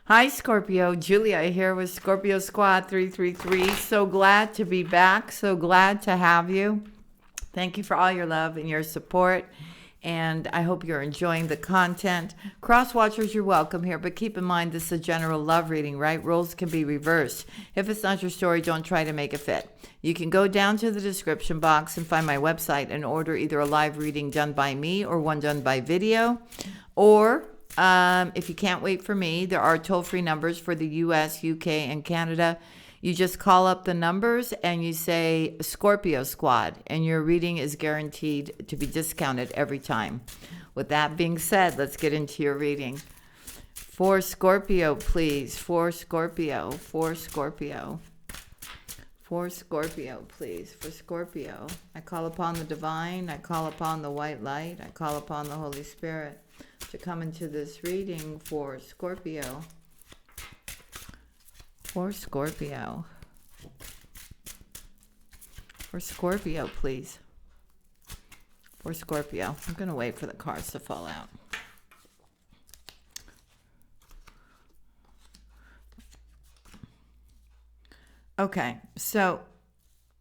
Hi, Scorpio. Julia here with Scorpio Squad 333. So glad to be back. So glad to have you. Thank you for all your love and your support. And I hope you're enjoying the content. Cross watchers, you're welcome here, but keep in mind this is a general love reading, right? Roles can be reversed. If it's not your story, don't try to make it fit. You can go down to the description box and find my website and order either a live reading done by me or one done by video. Or if you can't wait for me, there are toll-free numbers for the US, UK, and Canada. You just call up the numbers and you say Scorpio Squad, and your reading is guaranteed to be discounted every time. With that being said, let's get into your reading. For Scorpio, please. For Scorpio. For Scorpio. For Scorpio, please. For Scorpio. I call upon the divine. I call upon the white light. I call upon the Holy Spirit to come into this reading for Scorpio. For Scorpio. For Scorpio, please. For Scorpio. I'm going to wait for the cards to fall out. Okay, so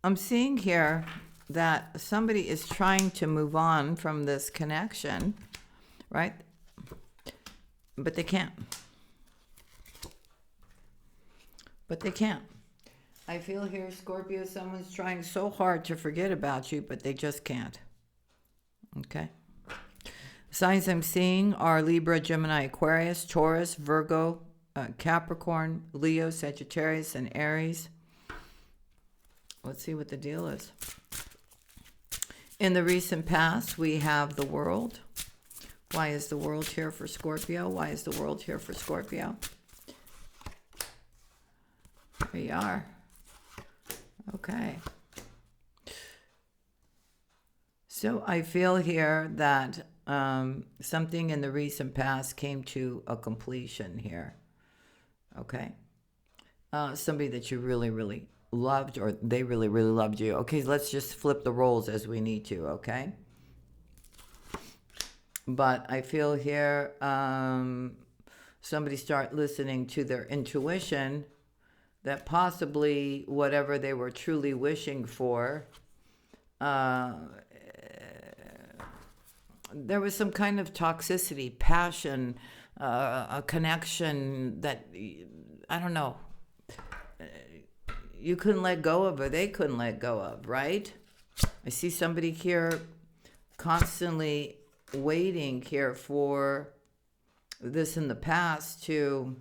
I'm seeing here that somebody is trying to move on from this connection, right? But they can't. But they can't. I feel here, Scorpio, someone's trying so hard to forget about you, but they just can't. Okay. Signs I'm seeing are Libra, Gemini, Aquarius, Taurus, Virgo, Capricorn, Leo, Sagittarius, and Aries. Let's see what the deal is. In the recent past, we have the World. Why is the World here for Scorpio? Why is the World here for Scorpio? Here you are. Okay. So I feel here that something in the recent past came to a completion here. Okay. Somebody that you really, really loved, or they really, really loved you. Okay, let's just flip the roles as we need to, okay? But I feel here somebody start listening to their intuition that possibly whatever they were truly wishing for, there was some kind of toxicity, passion, a connection that, I don't know, you couldn't let go of, or they couldn't let go of, right? I see somebody here constantly waiting here for this in the past to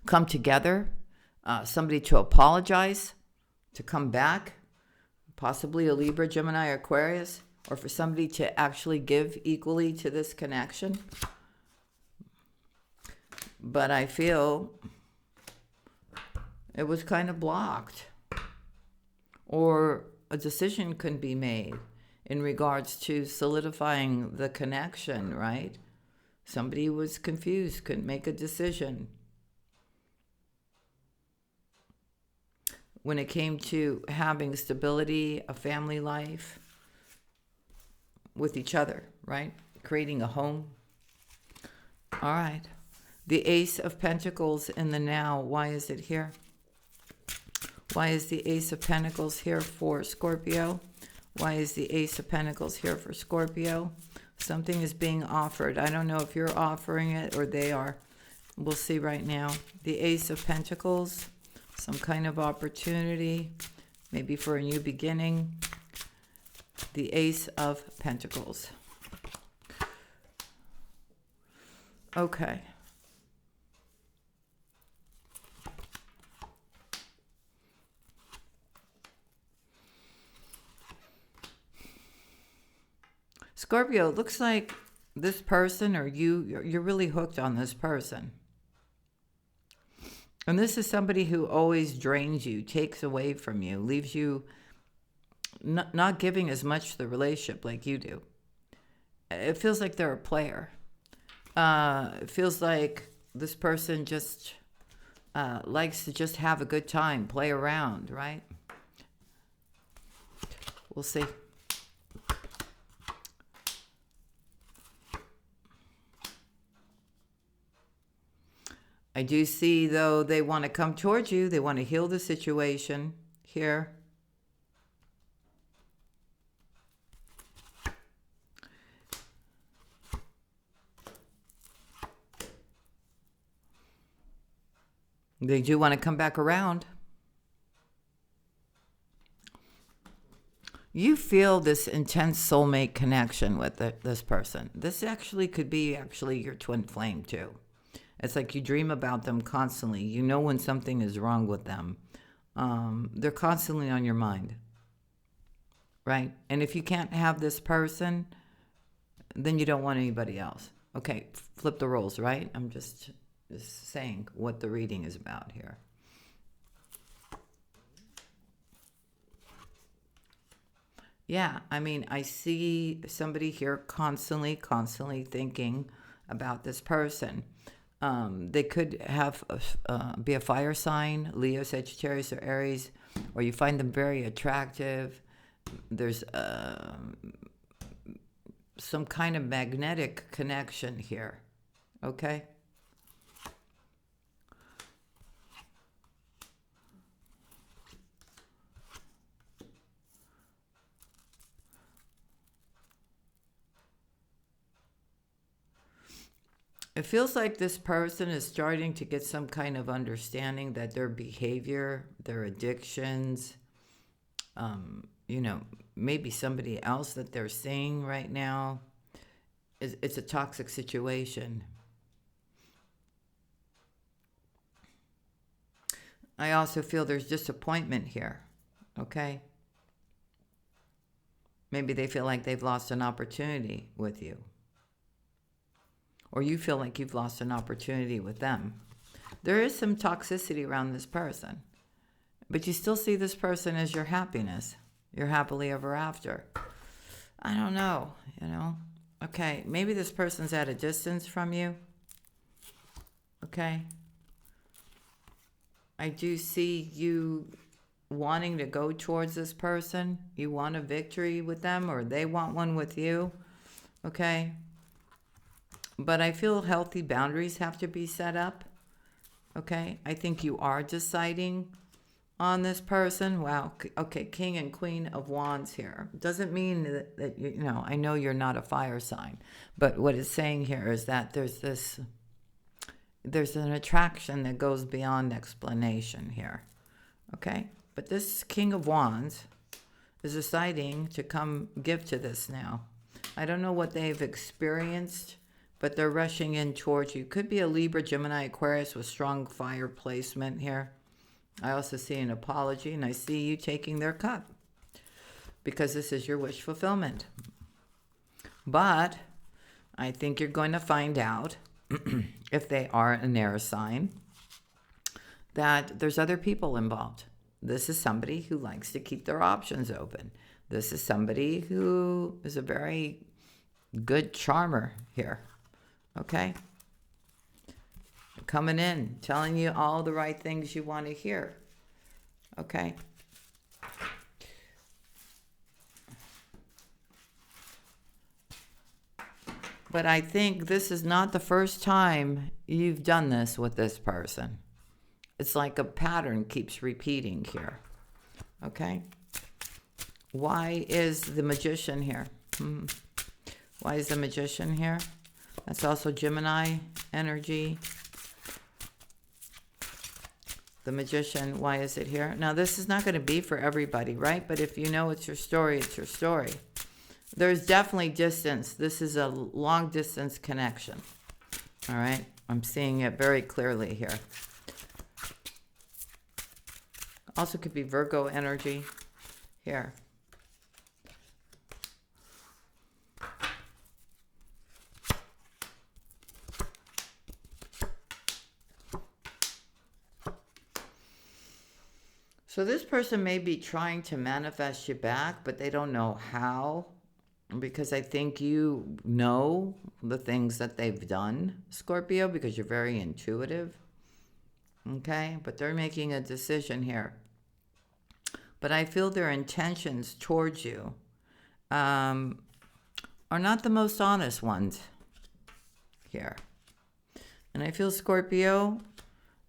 come together. Somebody to apologize, to come back, possibly a Libra, Gemini, or Aquarius, or for somebody to actually give equally to this connection. But I feel it was kind of blocked, or a decision couldn't be made in regards to solidifying the connection, right? Somebody was confused, couldn't make a decision. When it came to having stability, a family life with each other, right? Creating a home. All right. The Ace of Pentacles in the now. Why is it here? Why is the Ace of Pentacles here for Scorpio? Why is the Ace of Pentacles here for Scorpio? Something is being offered. I don't know if you're offering it or they are. We'll see right now. The Ace of Pentacles. Some kind of opportunity, maybe for a new beginning. The Ace of Pentacles. Okay. Scorpio, it looks like this person, or you're really hooked on this person. And this is somebody who always drains you, takes away from you, leaves you not giving as much to the relationship like you do. It feels like they're a player. It feels like this person just likes to just have a good time, play around, right? We'll see. I do see, though, they want to come towards you. They want to heal the situation here. They do want to come back around. You feel this intense soulmate connection with this person. This actually could be your twin flame too. It's like you dream about them constantly. You know when something is wrong with them. They're constantly on your mind, right? And if you can't have this person, then you don't want anybody else. Okay, flip the roles, right? I'm just saying what the reading is about here. Yeah, I mean, I see somebody here constantly thinking about this person. They could have be a fire sign, Leo, Sagittarius, or Aries, or you find them very attractive. There's some kind of magnetic connection here, okay? It feels like this person is starting to get some kind of understanding that their behavior, their addictions, maybe somebody else that they're seeing right now, it's a toxic situation. I also feel there's disappointment here, okay? Maybe they feel like they've lost an opportunity with you. Or you feel like you've lost an opportunity with them. There is some toxicity around this person, but you still see this person as your happiness, your happily ever after. I don't know, Okay, maybe this person's at a distance from you. Okay. I do see you wanting to go towards this person. You want a victory with them, or they want one with you. Okay. But I feel healthy boundaries have to be set up. Okay. I think you are deciding on this person. Wow. Okay. King and Queen of Wands here. Doesn't mean that I know you're not a fire sign, but what it's saying here is that there's an attraction that goes beyond explanation here. Okay. But this King of Wands is deciding to come give to this now. I don't know what they've experienced, but they're rushing in towards you. Could be a Libra, Gemini, Aquarius with strong fire placement here. I also see an apology, and I see you taking their cup because this is your wish fulfillment. But I think you're going to find out, if they are an air sign, that there's other people involved. This is somebody who likes to keep their options open. This is somebody who is a very good charmer here. Okay? Coming in, telling you all the right things you want to hear. Okay? But I think this is not the first time you've done this with this person. It's like a pattern keeps repeating here. Okay? Why is the Magician here? Why is the Magician here? That's also Gemini energy. The Magician, why is it here? Now, this is not going to be for everybody, right? But if you know it's your story, it's your story. There's definitely distance. This is a long distance connection. All right? I'm seeing it very clearly here. Also could be Virgo energy here. So this person may be trying to manifest you back, but they don't know how, because I think you know the things that they've done, Scorpio, because you're very intuitive. Okay? But they're making a decision here. But I feel their intentions towards you are not the most honest ones here. And I feel, Scorpio,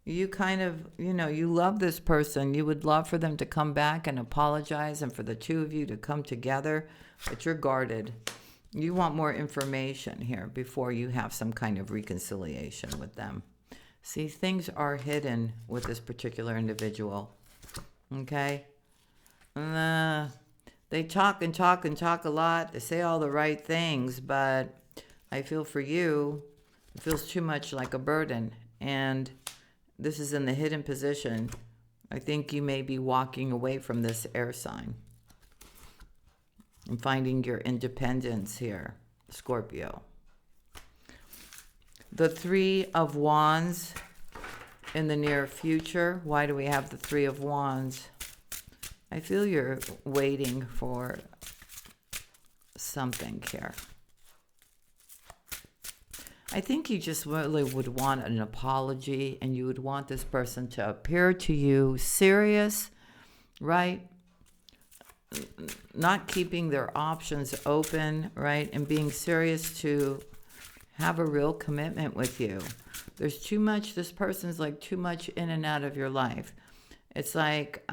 you kind of, you love this person. You would love for them to come back and apologize and for the two of you to come together, but you're guarded. You want more information here before you have some kind of reconciliation with them. See, things are hidden with this particular individual. Okay? They talk and talk and talk a lot. They say all the right things, but I feel for you, it feels too much like a burden. And this is in the hidden position. I think you may be walking away from this air sign and finding your independence here, Scorpio. The Three of Wands in the near future. Why do we have the Three of Wands? I feel you're waiting for something here. I think you just really would want an apology, and you would want this person to appear to you serious, right? Not keeping their options open, right? And being serious to have a real commitment with you. There's too much, this person's like too much in and out of your life. It's like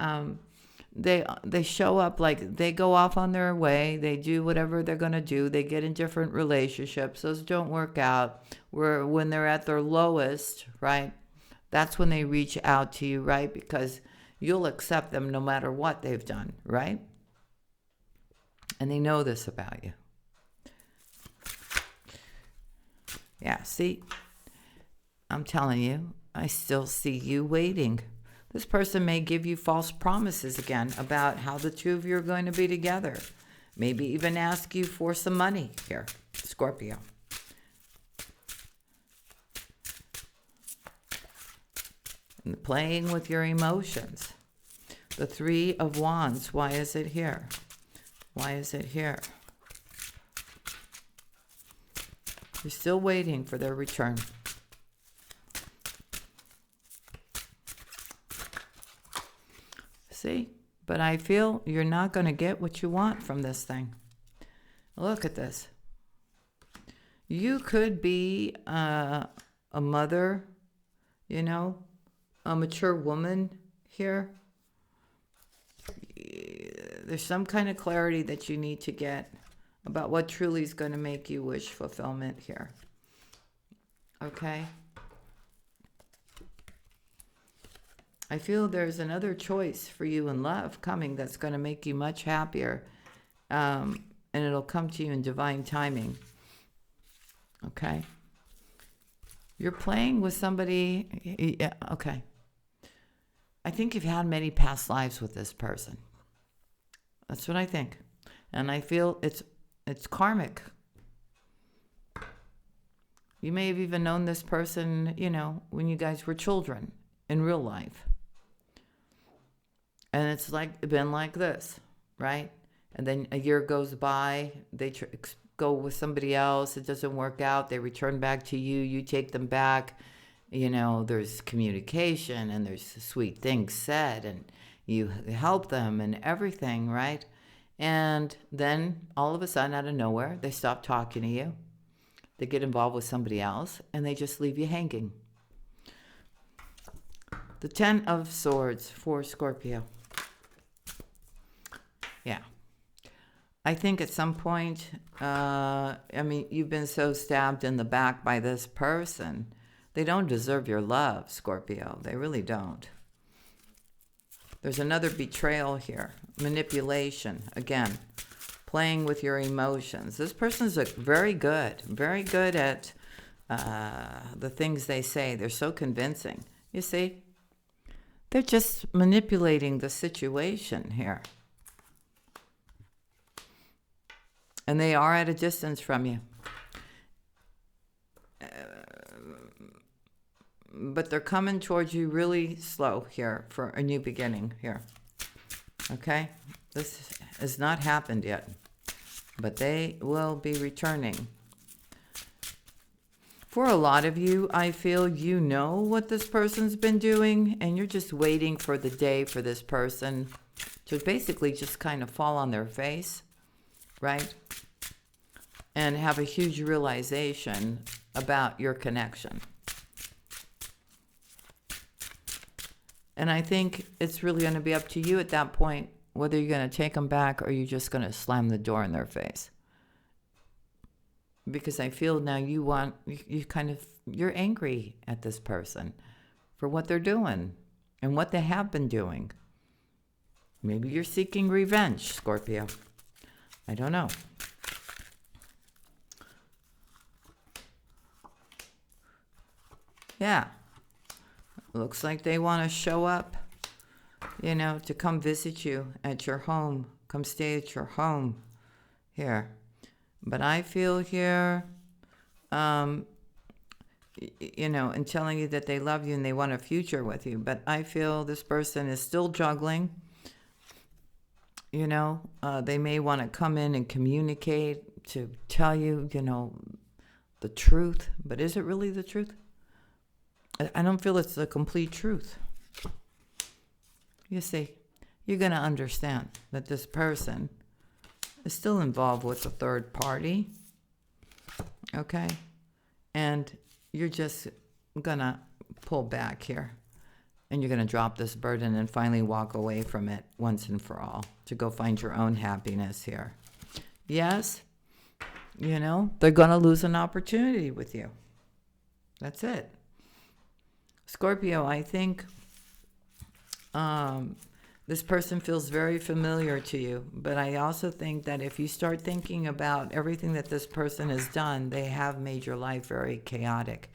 they show up, like they go off on their way, they do whatever they're going to do, they get in different relationships, those don't work out. When they're at their lowest, right, that's when they reach out to you, right, because you'll accept them no matter what they've done, right? And they know this about you. Yeah, see, I'm telling you, I still see you waiting. This person may give you false promises again about how the two of you are going to be together. Maybe even ask you for some money here, Scorpio. And playing with your emotions. The Three of Wands, why is it here? Why is it here? You're still waiting for their return. See? But I feel you're not going to get what you want from this thing. Look at this. You could be a mother, a mature woman here. There's some kind of clarity that you need to get about what truly is going to make you wish fulfillment here. Okay? I feel there's another choice for you in love coming that's going to make you much happier. And it'll come to you in divine timing. Okay? You're playing with somebody. Yeah, okay. I think you've had many past lives with this person. That's what I think. And I feel it's karmic. You may have even known this person, when you guys were children in real life. And it's been like this, right? And then a year goes by, they go with somebody else, it doesn't work out, they return back to you, you take them back, there's communication and there's sweet things said and you help them and everything, right? And then all of a sudden, out of nowhere, they stop talking to you, they get involved with somebody else, and they just leave you hanging. The Ten of Swords for Scorpio. Yeah. I think at some point, you've been so stabbed in the back by this person. They don't deserve your love, Scorpio. They really don't. There's another betrayal here. Manipulation. Again, playing with your emotions. This person's very good at the things they say. They're so convincing. You see? They're just manipulating the situation here. And they are at a distance from you. But they're coming towards you really slow here for a new beginning here. Okay? This has not happened yet. But they will be returning. For a lot of you, I feel you know what this person's been doing, and you're just waiting for the day for this person to basically just kind of fall on their face, right? And have a huge realization about your connection. And I think it's really going to be up to you at that point, whether you're going to take them back or you're just going to slam the door in their face. Because I feel now you're angry at this person for what they're doing and what they have been doing. Maybe you're seeking revenge, Scorpio. I don't know. Yeah. Looks like they want to show up, to come visit you at your home. Come stay at your home here. But I feel here, and telling you that they love you and they want a future with you. But I feel this person is still juggling. They may want to come in and communicate to tell you, the truth. But is it really the truth? I don't feel it's the complete truth. You see, you're going to understand that this person is still involved with a third party. Okay? And you're just going to pull back here. And you're going to drop this burden and finally walk away from it once and for all to go find your own happiness here. Yes, they're going to lose an opportunity with you. That's it. Scorpio, I think this person feels very familiar to you, but I also think that if you start thinking about everything that this person has done, they have made your life very chaotic.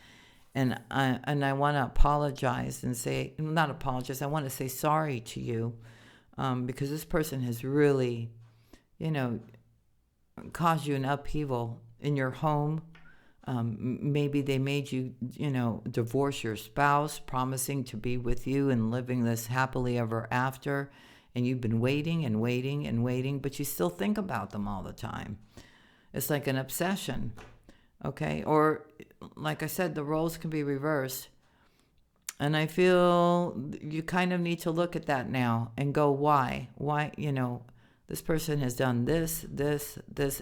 And I want to apologize and say, not apologize, I want to say sorry to you because this person has really, caused you an upheaval in your home. Maybe they made you, divorce your spouse, promising to be with you and living this happily ever after. And you've been waiting and waiting and waiting, but you still think about them all the time. It's like an obsession, okay? Or, like I said, the roles can be reversed. And I feel you kind of need to look at that now and go, why? Why, this person has done this,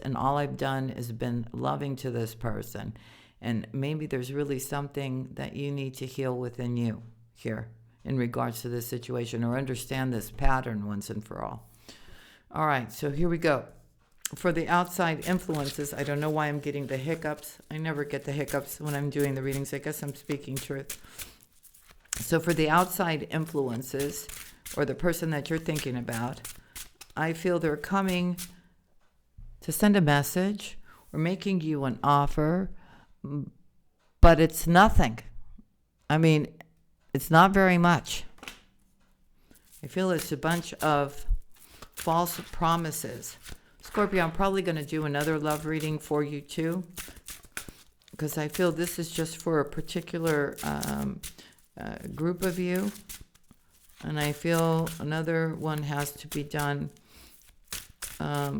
and all I've done is been loving to this person. And maybe there's really something that you need to heal within you here in regards to this situation, or understand this pattern once and for all. All right, so here we go. For the outside influences, I don't know why I'm getting the hiccups. I never get the hiccups when I'm doing the readings. I guess I'm speaking truth. So for the outside influences, or the person that you're thinking about, I feel they're coming to send a message or making you an offer, but it's nothing. I mean, it's not very much. I feel it's a bunch of false promises. Scorpio, I'm probably going to do another love reading for you too, because I feel this is just for a particular group of you. And I feel another one has to be done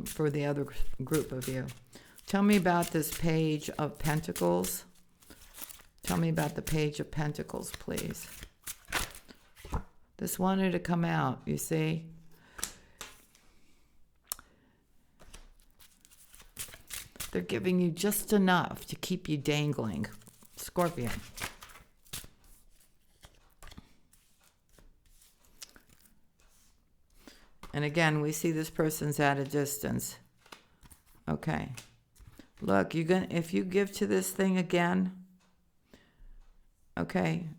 for the other group of you. Tell me about this Page of Pentacles. Tell me about the Page of Pentacles, please. This wanted to come out, you see. They're giving you just enough to keep you dangling. Scorpion. And again, we see this person's at a distance. Okay. Look, if you give to this thing again, okay,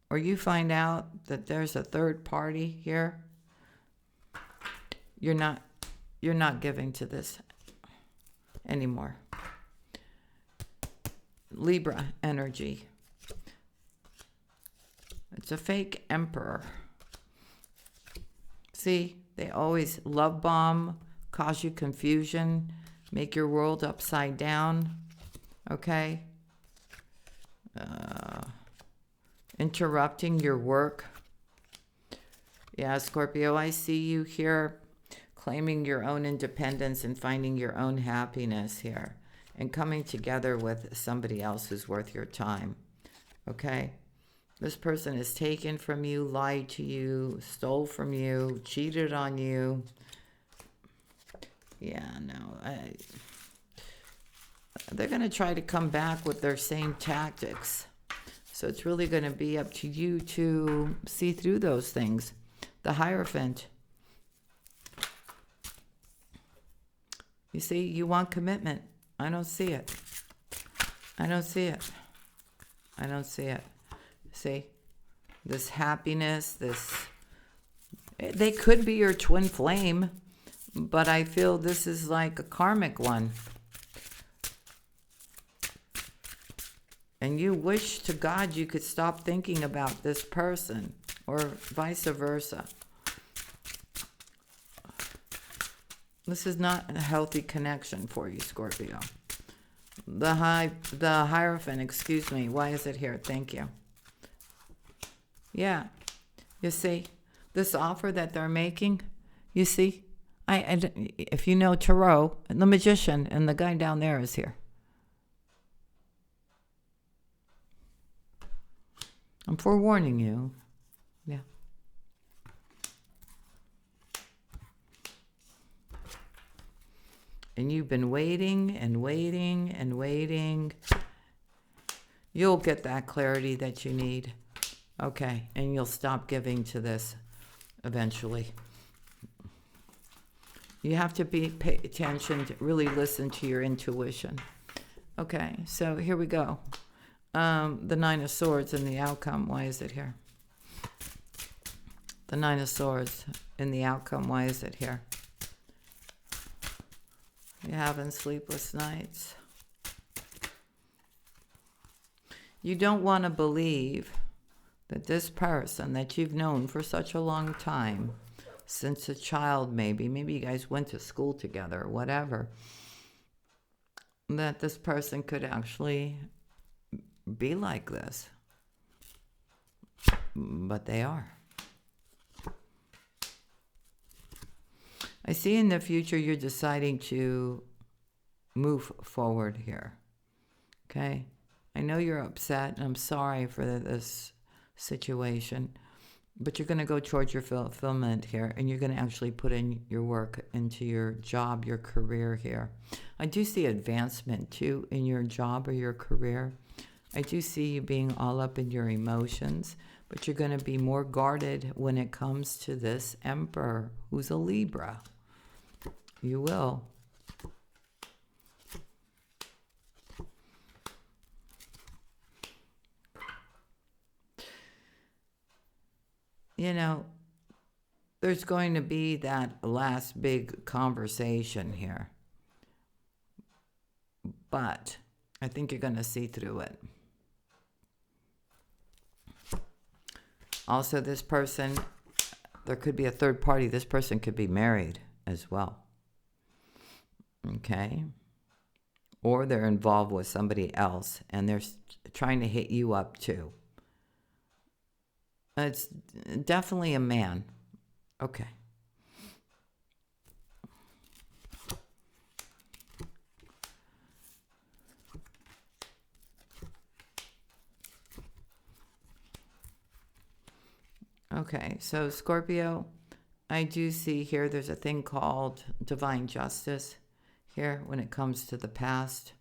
or you find out that there's a third party here, you're not giving to this anymore. Libra energy. It's a fake emperor. See? They always love bomb, cause you confusion, make your world upside down, okay? Interrupting your work. Yeah, Scorpio, I see you here claiming your own independence and finding your own happiness here and coming together with somebody else who's worth your time, okay? This person has taken from you, lied to you, stole from you, cheated on you. Yeah, no. They're going to try to come back with their same tactics. So it's really going to be up to you to see through those things. The Hierophant. You see, you want commitment. I don't see it. I don't see it. I don't see it. See? This happiness, they could be your twin flame, but I feel this is like a karmic one. And you wish to God you could stop thinking about this person, or vice versa. This is not a healthy connection for you, Scorpio. The Hierophant, excuse me. Why is it here? Thank you. Yeah. You see, this offer that they're making, you see, if you know Tarot, the Magician and the guy down there is here. I'm forewarning you. Yeah. And you've been waiting and waiting and waiting. You'll get that clarity that you need. Okay. And you'll stop giving to this eventually. You have to pay attention, to really listen to your intuition. Okay. So here we go. The Nine of Swords and the outcome. Why is it here? The Nine of Swords and the outcome. Why is it here? You're having sleepless nights. You don't want to believe that this person that you've known for such a long time, since a child maybe you guys went to school together, whatever, that this person could actually be like this. But they are. I see in the future you're deciding to move forward here. Okay? I know you're upset, and I'm sorry for this situation, but you're going to go towards your fulfillment here, and you're going to actually put in your work into your job, your career here. I do see advancement, too, in your job or your career. I do see you being all up in your emotions, but you're going to be more guarded when it comes to this Emperor, who's a Libra. You will. You know, there's going to be that last big conversation here. But I think you're going to see through it. Also, this person, there could be a third party. This person could be married as well. Okay? Or they're involved with somebody else, and they're trying to hit you up too. It's definitely a man. Okay. Okay, so Scorpio, I do see here there's a thing called divine justice here when it comes to the past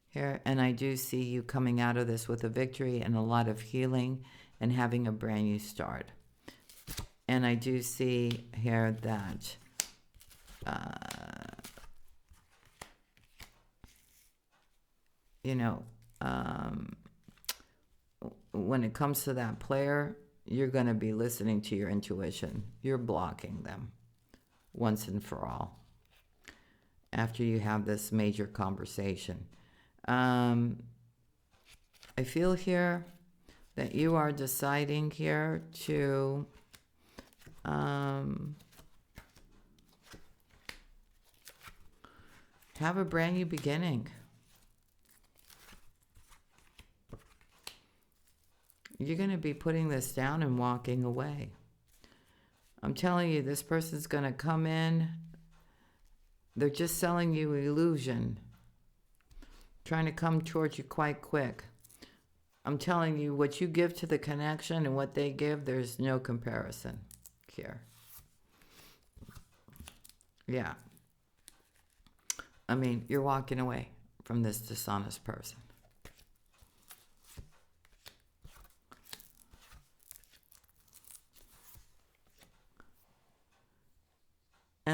here. And I do see you coming out of this with a victory and a lot of healing and having a brand new start. And I do see here that when it comes to that player, you're going to be listening to your intuition. You're blocking them once and for all after you have this major conversation. I feel here that you are deciding here to have a brand new beginning. You're going to be putting this down and walking away. I'm telling you, this person's going to come in. They're just selling you illusion, trying to come towards you quite quick. I'm telling you, what you give to the connection and what they give, there's no comparison here. Yeah. I mean, you're walking away from this dishonest person.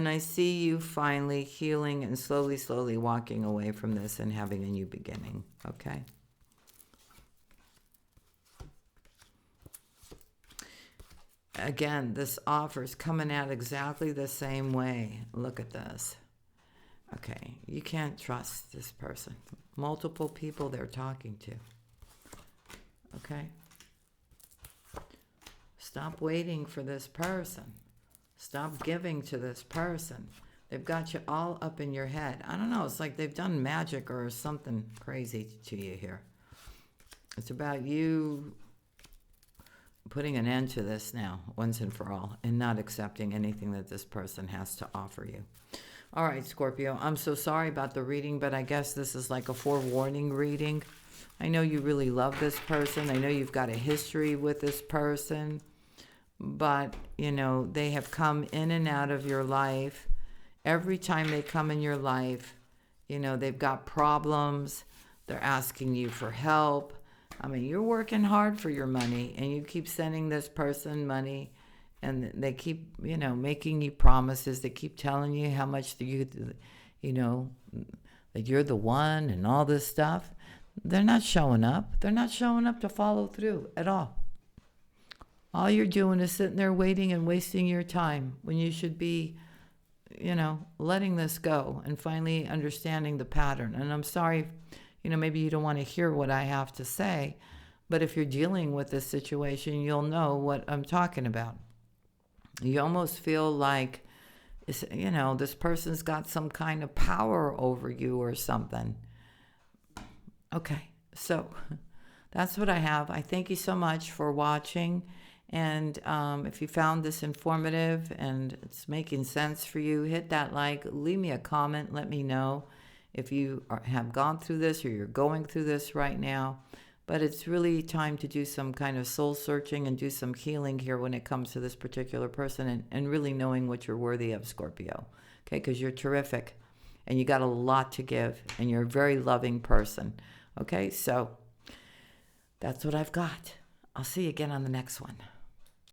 And I see you finally healing and slowly, slowly walking away from this and having a new beginning. Okay? Again, this offer is coming out exactly the same way. Look at this. Okay, you can't trust this person. Multiple people they're talking to. Okay? Stop waiting for this person. Stop giving to this person. They've got you all up in your head. I don't know, it's like they've done magic or something crazy to you here. It's about you putting an end to this now, once and for all, and not accepting anything that this person has to offer you. All right, Scorpio, I'm so sorry about the reading, but I guess this is like a forewarning reading. I know you really love this person. I know you've got a history with this person, but, you know, they have come in and out of your life. Every time they come in your life, you know, they've got problems. They're asking you for help. I mean, you're working hard for your money, and you keep sending this person money, and they keep, you know, making you promises. They keep telling you how much you know, that you're the one and all this stuff. They're not showing up. They're not showing up to follow through at all. All you're doing is sitting there waiting and wasting your time when you should be, you know, letting this go and finally understanding the pattern. And I'm sorry, you know, maybe you don't want to hear what I have to say, but if you're dealing with this situation, you'll know what I'm talking about. You almost feel like, you know, this person's got some kind of power over you or something. Okay, so that's what I have. I thank you so much for watching. And if you found this informative and it's making sense for you, hit that like, leave me a comment, let me know if you have gone through this or you're going through this right now. But it's really time to do some kind of soul searching and do some healing here when it comes to this particular person, and really knowing what you're worthy of, Scorpio. Okay, because you're terrific and you got a lot to give and you're a very loving person. Okay, so that's what I've got. I'll see you again on the next one.